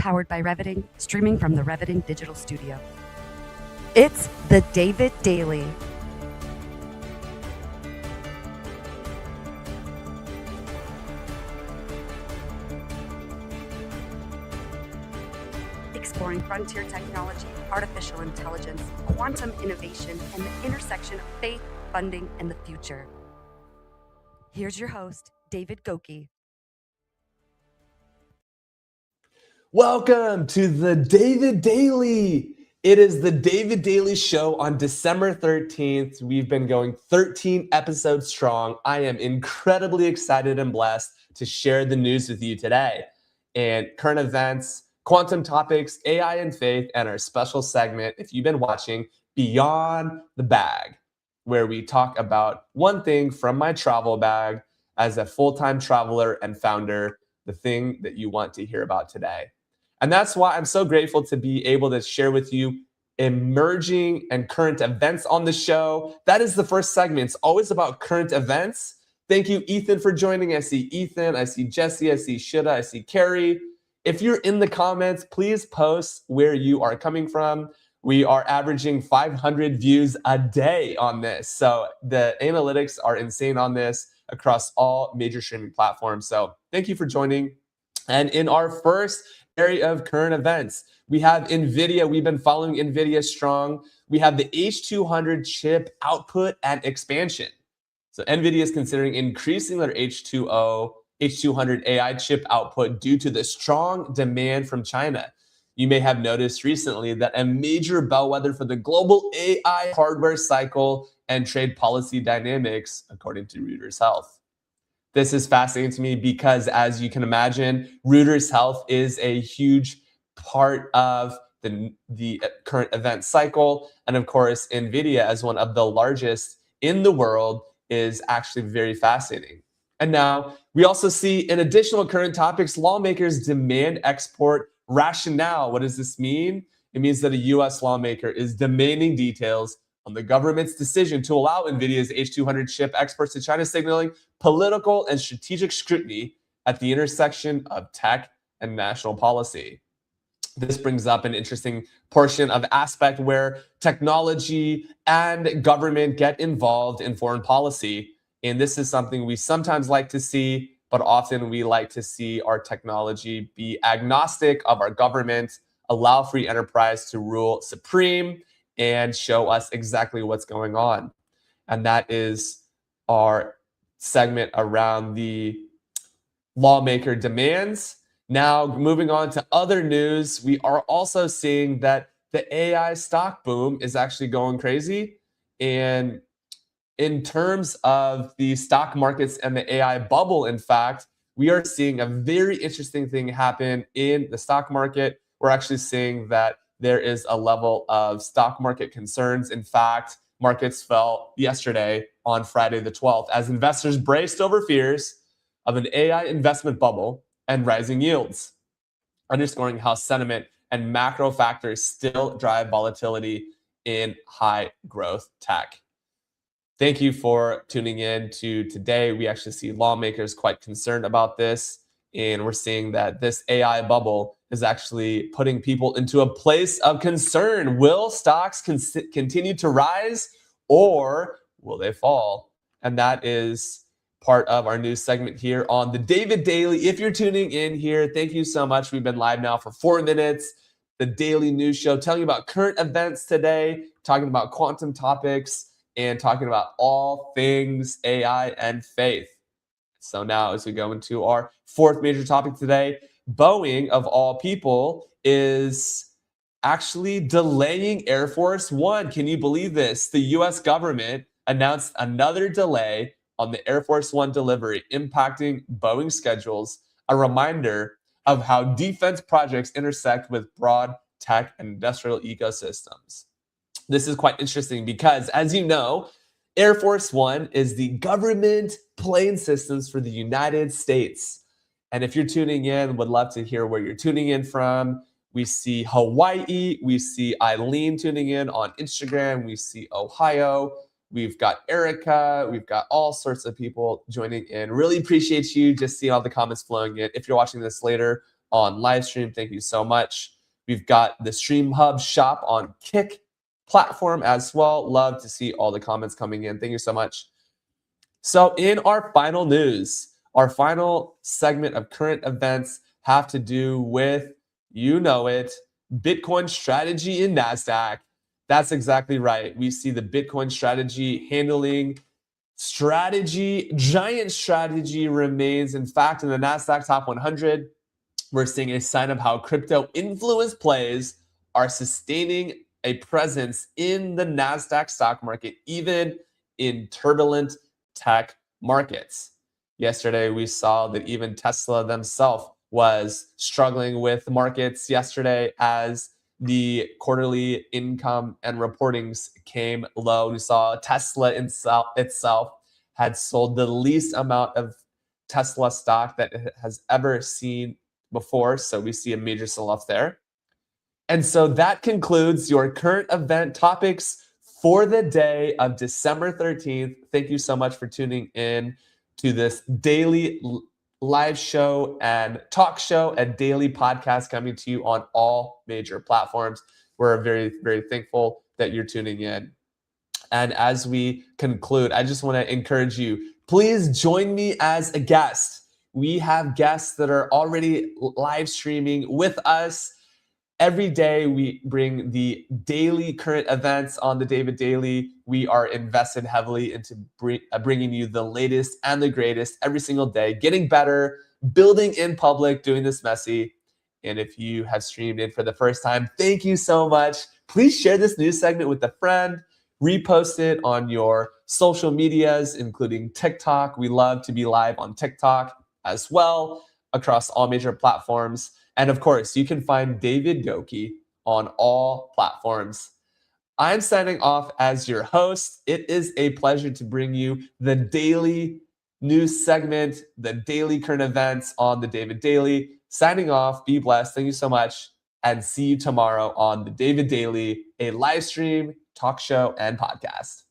powered by Reviting, streaming from the Reviting Digital Studio. It's the David Daily. Exploring frontier technology, artificial intelligence, quantum innovation, and the intersection of faith, funding, and the future. Here's your host, David Goecke. Welcome to the David Daily. It is the David Daily Show on December 13th. We've been going 13 episodes strong. I am incredibly excited and blessed to share the news with you today. And current events, quantum topics, AI and faith, and our special segment, if you've been watching, Beyond the Bag, where we talk about one thing from my travel bag as a full-time traveler and founder, the thing that you want to hear about today. And that's why I'm so grateful to be able to share with you emerging and current events on the show. That is the first segment. It's always about current events. Thank you, Ethan, for joining. I see Ethan, I see Jesse, I see Shida, I see Carrie. If you're in the comments, please post where you are coming from. We are averaging 500 views a day on this. So the analytics are insane on this across all major streaming platforms. So thank you for joining. And in our first area of current events, we have Nvidia. We've been following Nvidia strong. We have the H200 chip output and expansion. So Nvidia is considering increasing their H200 AI chip output due to the strong demand from China. You may have noticed recently that a major bellwether for the global AI hardware cycle and trade policy dynamics, according to Reuters Health. This is fascinating to me because, as you can imagine, Reuters Health is a huge part of the current event cycle. And of course, Nvidia, as one of the largest in the world, is actually very fascinating. And now we also see in additional current topics, lawmakers demand export rationale. What does this mean? It means that a US lawmaker is demanding details on the government's decision to allow Nvidia's H200 chip exports to China, signaling political and strategic scrutiny at the intersection of tech and national policy. This brings up an interesting portion of aspect where technology and government get involved in foreign policy. And this is something we sometimes like to see, but often we like to see our technology be agnostic of our government, allow free enterprise to rule supreme, and show us exactly what's going on. And that is our segment around the lawmaker demands. Now, moving on to other news, we are also seeing that the AI stock boom is actually going crazy. And in terms of the stock markets and the AI bubble, in fact, we are seeing a very interesting thing happen in the stock market. We're actually seeing that there is a level of stock market concerns. In fact, markets fell yesterday on Friday the 12th as investors braced over fears of an AI investment bubble and rising yields, underscoring how sentiment and macro factors still drive volatility in high growth tech. Thank you for tuning in to today. We actually see lawmakers quite concerned about this, and we're seeing that this AI bubble is actually putting people into a place of concern. Will stocks continue to rise, or will they fall? And that is part of our news segment here on the David Daily. If you're tuning in here, thank you so much. We've been live now for 4 minutes. The Daily News Show, telling you about current events today, talking about quantum topics, and talking about all things AI and faith. So now, as we go into our fourth major topic today, Boeing, of all people, is actually delaying Air Force One. Can you believe this? The US government announced another delay on the Air Force One delivery, impacting Boeing schedules, a reminder of how defense projects intersect with broad tech and industrial ecosystems. This is quite interesting because, as you know, Air Force One is the government plane systems for the United States. And if you're tuning in, would love to hear where you're tuning in from. We see Hawaii. We see Eileen tuning in on Instagram. We see Ohio. We've got Erica. We've got all sorts of people joining in. Really appreciate you. Just seeing all the comments flowing in. If you're watching this later, on Livestream. Thank you so much. We've got the Stream Hub shop on Kick platform as well. Love to see all the comments coming in. Thank you so much. So in our final news, our final segment of current events have to do with, you know it, Bitcoin strategy in Nasdaq. That's exactly right. We see the Bitcoin strategy handling strategy, giant strategy remains. In fact, in the Nasdaq Top 100, we're seeing a sign of how crypto influence plays are sustaining a presence in the Nasdaq stock market, even in turbulent tech markets. Yesterday, we saw that even Tesla themselves was struggling with markets yesterday as the quarterly income and reportings came low. We saw Tesla itself had sold the least amount of Tesla stock that it has ever seen before. So we see a major sell-off there. And so that concludes your current event topics for the day of December 13th. Thank you so much for tuning in to this daily live show and talk show and daily podcast coming to you on all major platforms. We're very, very thankful that you're tuning in. And as we conclude, I just want to encourage you, please join me as a guest. We have guests that are already live streaming with us. Every day we bring the daily current events on the David Daily. We are invested heavily into bringing you the latest and the greatest every single day, getting better, building in public, doing this messy. And if you have streamed in for the first time, thank you so much. Please share this news segment with a friend. Repost it on your social medias, including TikTok. We love to be live on TikTok as well, across all major platforms. And of course, you can find David Goecke on all platforms. I'm signing off as your host. It is a pleasure to bring you the daily news segment, the daily current events on the David Daily. Signing off, be blessed. Thank you so much. And see you tomorrow on the David Daily, a live stream, talk show, and podcast.